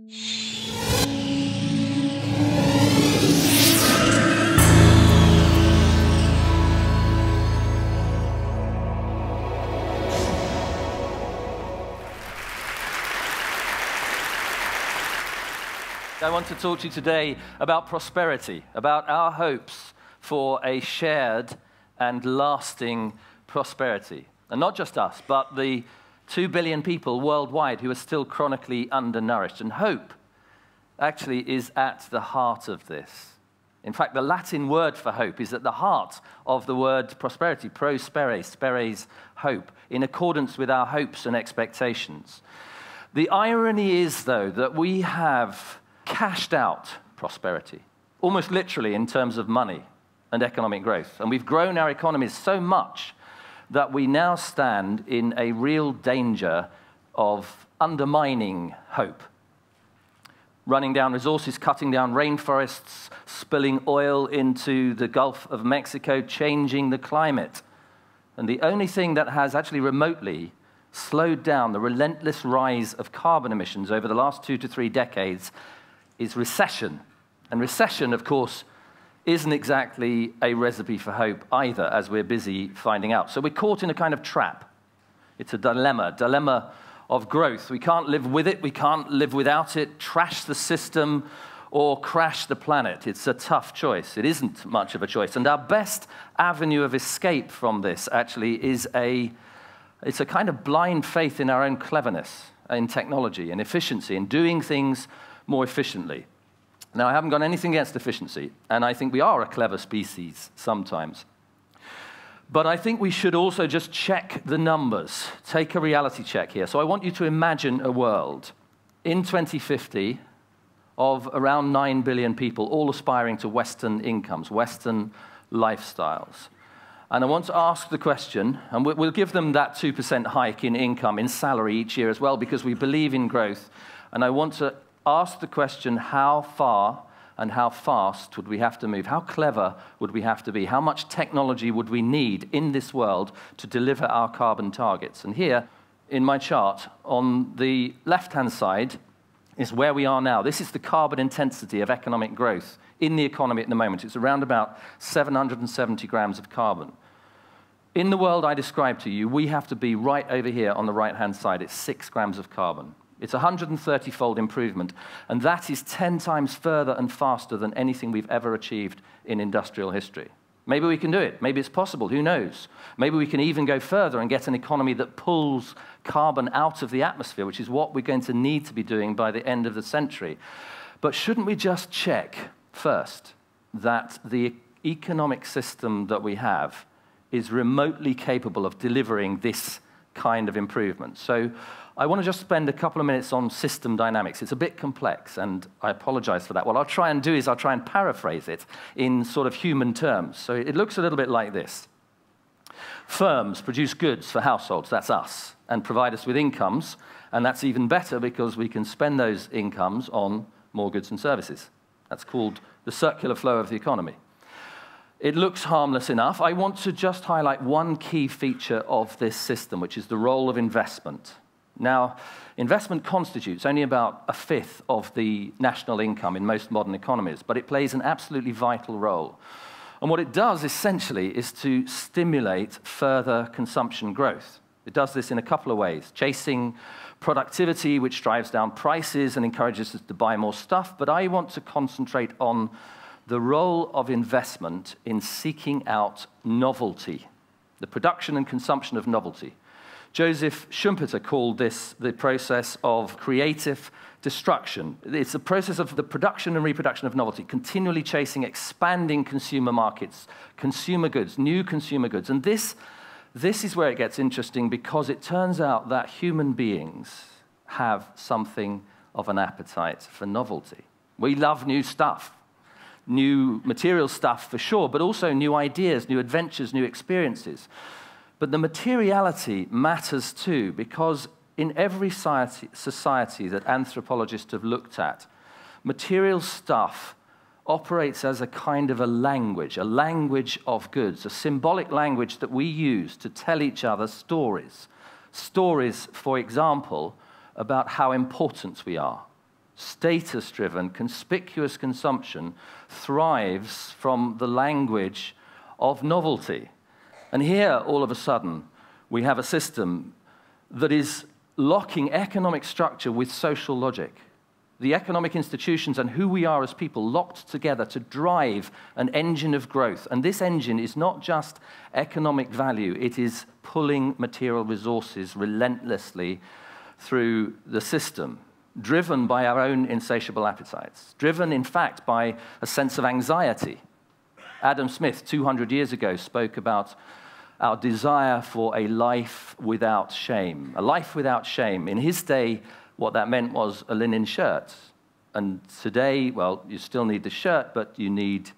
I want to talk to you today about prosperity, about our hopes for a shared and lasting prosperity. And not just us, but the 2 billion people worldwide who are still chronically undernourished. And hope actually is at the heart of this. In fact, the Latin word for hope is at the heart of the word prosperity, prospere, speres, hope, in accordance with our hopes and expectations. The irony is, though, that we have cashed out prosperity, almost literally in terms of money and economic growth. And we've grown our economies so much that we now stand in a real danger of undermining hope. Running down resources, cutting down rainforests, spilling oil into the Gulf of Mexico, changing the climate. And the only thing that has actually remotely slowed down the relentless rise of carbon emissions over the last 2 to 3 decades is recession. And recession, of course, isn't exactly a recipe for hope either, as we're busy finding out. So we're caught in a kind of trap. It's a dilemma of growth. We can't live with it, we can't live without it, trash the system, or crash the planet. It's a tough choice. It isn't much of a choice. And our best avenue of escape from this actually is it's a kind of blind faith in our own cleverness, in technology, in efficiency, in doing things more efficiently. Now, I haven't got anything against efficiency, and I think we are a clever species sometimes. But I think we should also just check the numbers, take a reality check here. So I want you to imagine a world in 2050 of around 9 billion people, all aspiring to Western incomes, Western lifestyles. And I want to ask the question, and we'll give them that 2% hike in income, in salary each year as well, because we believe in growth. And I want to ask the question, how far and how fast would we have to move? How clever would we have to be? How much technology would we need in this world to deliver our carbon targets? And here, in my chart, on the left-hand side, is where we are now. This is the carbon intensity of economic growth in the economy at the moment. It's around about 770 grams of carbon. In the world I described to you, we have to be right over here on the right-hand side. It's 6 grams of carbon. It's a 130-fold improvement, and that is 10 times further and faster than anything we've ever achieved in industrial history. Maybe we can do it. Maybe it's possible. Who knows? Maybe we can even go further and get an economy that pulls carbon out of the atmosphere, which is what we're going to need to be doing by the end of the century. But shouldn't we just check first that the economic system that we have is remotely capable of delivering this kind of improvement? So I want to just spend a couple of minutes on system dynamics. It's a bit complex, and I apologize for that. What I'll try and do is I'll try and paraphrase it in sort of human terms. So it looks a little bit like this. Firms produce goods for households, that's us, and provide us with incomes, and that's even better because we can spend those incomes on more goods and services. That's called the circular flow of the economy. It looks harmless enough. I want to just highlight one key feature of this system, which is the role of investment. Now, investment constitutes only about 1/5 of the national income in most modern economies, but it plays an absolutely vital role. And what it does, essentially, is to stimulate further consumption growth. It does this in a couple of ways, chasing productivity, which drives down prices and encourages us to buy more stuff, but I want to concentrate on the role of investment in seeking out novelty, the production and consumption of novelty. Joseph Schumpeter called this the process of creative destruction. It's the process of the production and reproduction of novelty, continually chasing expanding consumer markets, consumer goods, new consumer goods. And this is where it gets interesting, because it turns out that human beings have something of an appetite for novelty. We love new stuff, new material stuff for sure, but also new ideas, new adventures, new experiences. But the materiality matters too, because in every society that anthropologists have looked at, material stuff operates as a kind of a language of goods, a symbolic language that we use to tell each other stories. Stories, for example, about how important we are. status-driven, conspicuous consumption thrives from the language of novelty. And here, all of a sudden, we have a system that is locking economic structure with social logic. The economic institutions and who we are as people locked together to drive an engine of growth. And this engine is not just economic value, it is pulling material resources relentlessly through the system, driven by our own insatiable appetites, driven, in fact, by a sense of anxiety. Adam Smith, 200 years ago, spoke about our desire for a life without shame. A life without shame. In his day, what that meant was a linen shirt. And today, well, you still need the shirt, but you need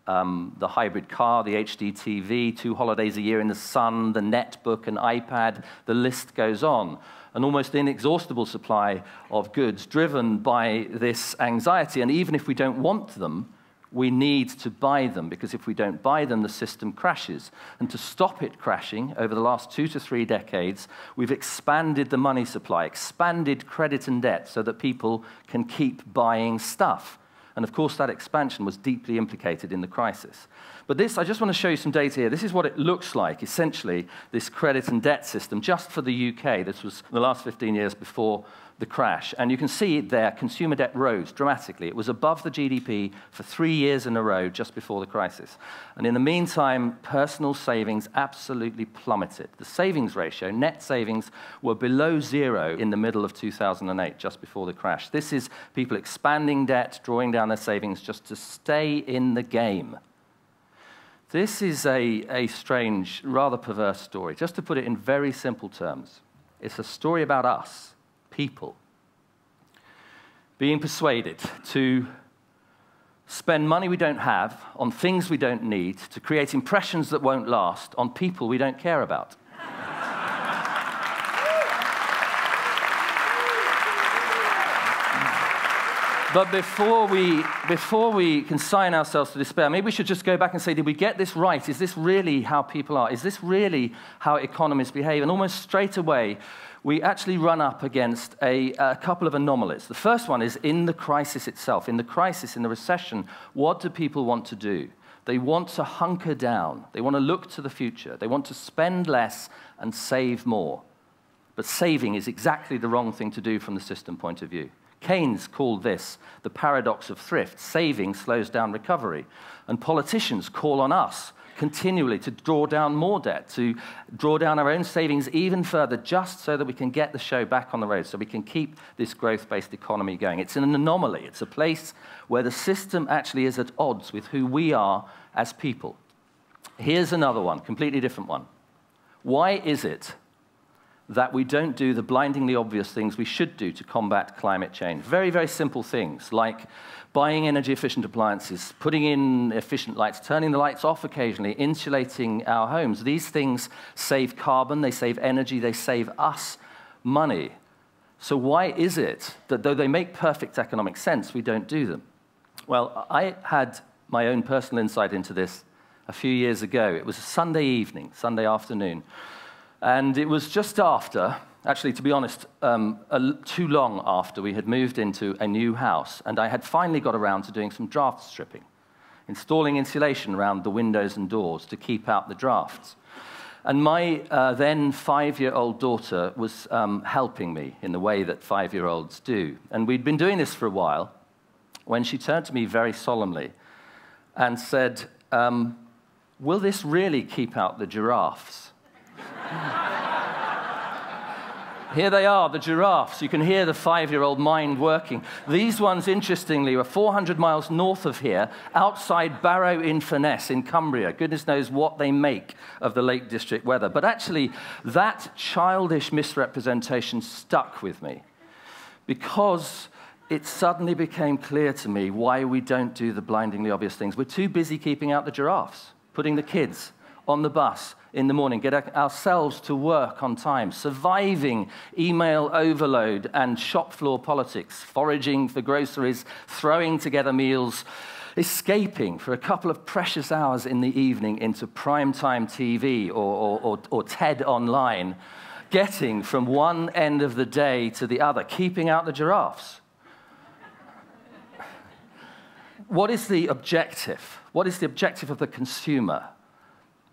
the hybrid car, the HD TV, 2 holidays a year in the sun, the netbook, an iPad, the list goes on. An almost inexhaustible supply of goods driven by this anxiety. And even if we don't want them, we need to buy them, because if we don't buy them, the system crashes. And to stop it crashing, over the last 2 to 3 decades, we've expanded the money supply, expanded credit and debt so that people can keep buying stuff. And of course, that expansion was deeply implicated in the crisis. But this, I just want to show you some data here. This is what it looks like, essentially, this credit and debt system, just for the UK. This was the last 15 years before the crash. And you can see there, consumer debt rose dramatically. It was above the GDP for 3 years in a row just before the crisis. And in the meantime, personal savings absolutely plummeted. The savings ratio, net savings, were below 0 in the middle of 2008, just before the crash. This is people expanding debt, drawing down their savings just to stay in the game. This is a strange, rather perverse story. Just to put it in very simple terms, it's a story about us, people, being persuaded to spend money we don't have on things we don't need, to create impressions that won't last on people we don't care about. But before we consign ourselves to despair, maybe we should just go back and say, did we get this right? Is this really how people are? Is this really how economies behave? And almost straight away, we actually run up against a couple of anomalies. The first one is in the crisis itself. In the crisis, in the recession, what do people want to do? They want to hunker down. They want to look to the future. They want to spend less and save more. But saving is exactly the wrong thing to do from the system point of view. Keynes called this the paradox of thrift. Saving slows down recovery. And politicians call on us continually to draw down more debt, to draw down our own savings even further, just so that we can get the show back on the road, so we can keep this growth-based economy going. It's an anomaly. It's a place where the system actually is at odds with who we are as people. Here's another one, completely different one. Why is it that we don't do the blindingly obvious things we should do to combat climate change? Very, very simple things, like buying energy-efficient appliances, putting in efficient lights, turning the lights off occasionally, insulating our homes. These things save carbon, they save energy, they save us money. So why is it that though they make perfect economic sense, we don't do them? Well, I had my own personal insight into this a few years ago. It was a Sunday evening, Sunday afternoon. And it was just after, actually, to be honest, too long after we had moved into a new house, and I had finally got around to doing some draft stripping, installing insulation around the windows and doors to keep out the drafts. And my then 5-year-old daughter was helping me in the way that 5-year-olds do. And we'd been doing this for a while when she turned to me very solemnly and said, will this really keep out the giraffes? Here they are, the giraffes. You can hear the 5-year-old mind working. These ones, interestingly, were 400 miles north of here, outside Barrow-in-Furness in Cumbria. Goodness knows what they make of the Lake District weather. But actually, that childish misrepresentation stuck with me, because it suddenly became clear to me why we don't do the blindingly obvious things. We're too busy keeping out the giraffes, putting the kids on the bus in the morning, get ourselves to work on time, surviving email overload and shop floor politics, foraging for groceries, throwing together meals, escaping for a couple of precious hours in the evening into primetime TV or TED Online, getting from one end of the day to the other, keeping out the giraffes. what is the objective? What is the objective of the consumer?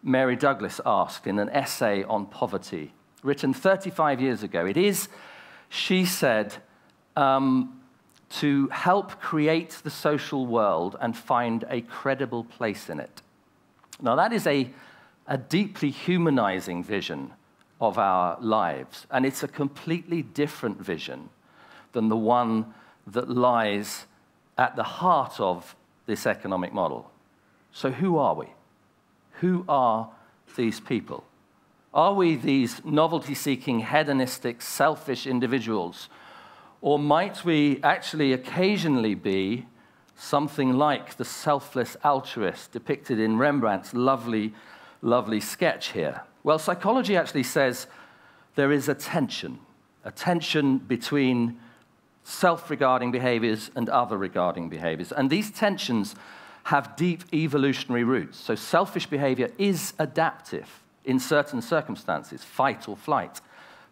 Mary Douglas asked in an essay on poverty, written 35 years ago. It is, she said, to help create the social world and find a credible place in it. Now, that is a deeply humanizing vision of our lives, and it's a completely different vision than the one that lies at the heart of this economic model. So who are we? Who are these people? Are we these novelty-seeking, hedonistic, selfish individuals? Or might we actually occasionally be something like the selfless altruist depicted in Rembrandt's lovely, lovely sketch here? Well, psychology actually says there is a tension between self-regarding behaviors and other-regarding behaviors. And these tensions have deep evolutionary roots. So selfish behavior is adaptive in certain circumstances, fight or flight.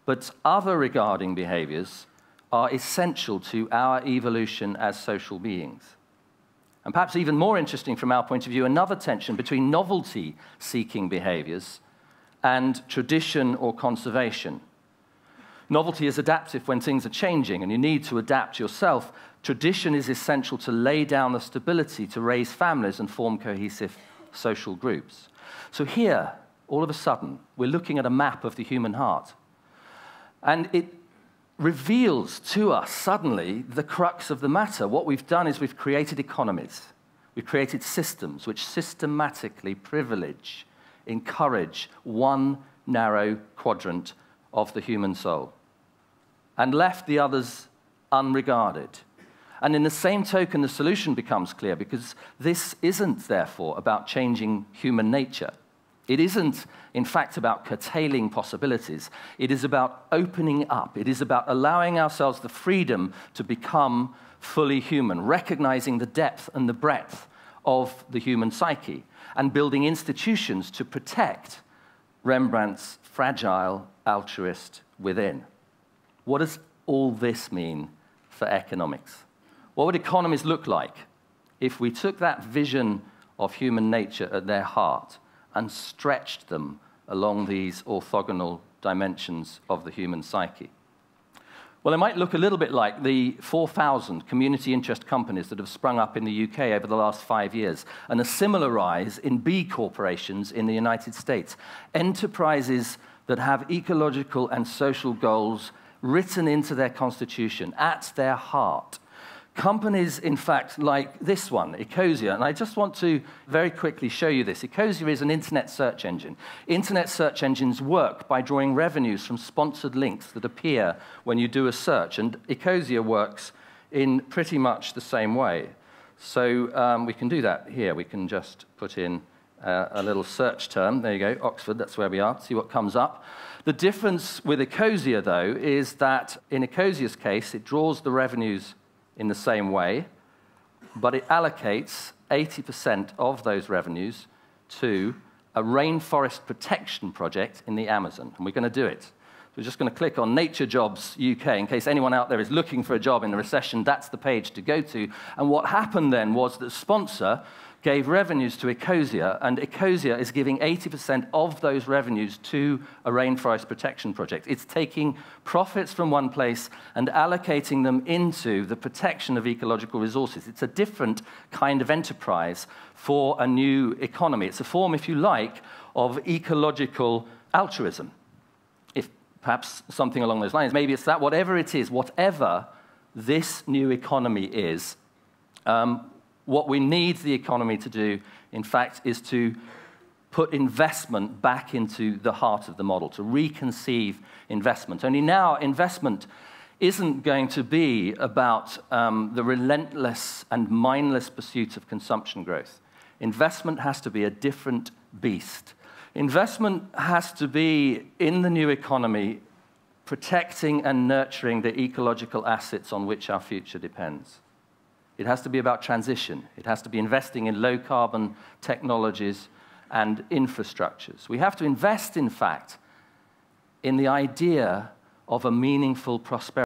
But other-regarding behaviors are essential to our evolution as social beings. And perhaps even more interesting from our point of view, another tension between novelty-seeking behaviors and tradition or conservation. Novelty is adaptive when things are changing and you need to adapt yourself. Tradition is essential to lay down the stability to raise families and form cohesive social groups. So here, all of a sudden, we're looking at a map of the human heart. And it reveals to us suddenly the crux of the matter. What we've done is we've created economies. We've created systems which systematically privilege, encourage one narrow quadrant of the human soul, and left the others unregarded. And in the same token, the solution becomes clear, because this isn't, therefore, about changing human nature. It isn't, in fact, about curtailing possibilities. It is about opening up. It is about allowing ourselves the freedom to become fully human, recognizing the depth and the breadth of the human psyche, and building institutions to protect Rembrandt's fragile altruist within. What does all this mean for economics? What would economies look like if we took that vision of human nature at their heart and stretched them along these orthogonal dimensions of the human psyche? Well, it might look a little bit like the 4,000 community interest companies that have sprung up in the UK over the last 5 years, and a similar rise in B corporations in the United States. Enterprises that have ecological and social goals written into their constitution, at their heart. Companies, in fact, like this one, Ecosia, and I just want to very quickly show you this. Ecosia is an internet search engine. Internet search engines work by drawing revenues from sponsored links that appear when you do a search, and Ecosia works in pretty much the same way. So we can do that here. We can just put in a little search term. There you go, Oxford, that's where we are. See what comes up. The difference with Ecosia, though, is that in Ecosia's case, it draws the revenues in the same way, but it allocates 80% of those revenues to a rainforest protection project in the Amazon, and we're going to do it. We're just going to click on Nature Jobs UK, in case anyone out there is looking for a job in the recession. That's the page to go to. And what happened then was that the sponsor gave revenues to Ecosia, and Ecosia is giving 80% of those revenues to a rainforest protection project. It's taking profits from one place and allocating them into the protection of ecological resources. It's a different kind of enterprise for a new economy. It's a form, if you like, of ecological altruism. If perhaps something along those lines. Maybe it's that, whatever it is, whatever this new economy is, what we need the economy to do, in fact, is to put investment back into the heart of the model, to reconceive investment. Only now, investment isn't going to be about the relentless and mindless pursuit of consumption growth. Investment has to be a different beast. Investment has to be, in the new economy, protecting and nurturing the ecological assets on which our future depends. It has to be about transition. It has to be investing in low-carbon technologies and infrastructures. We have to invest, in fact, in the idea of a meaningful prosperity.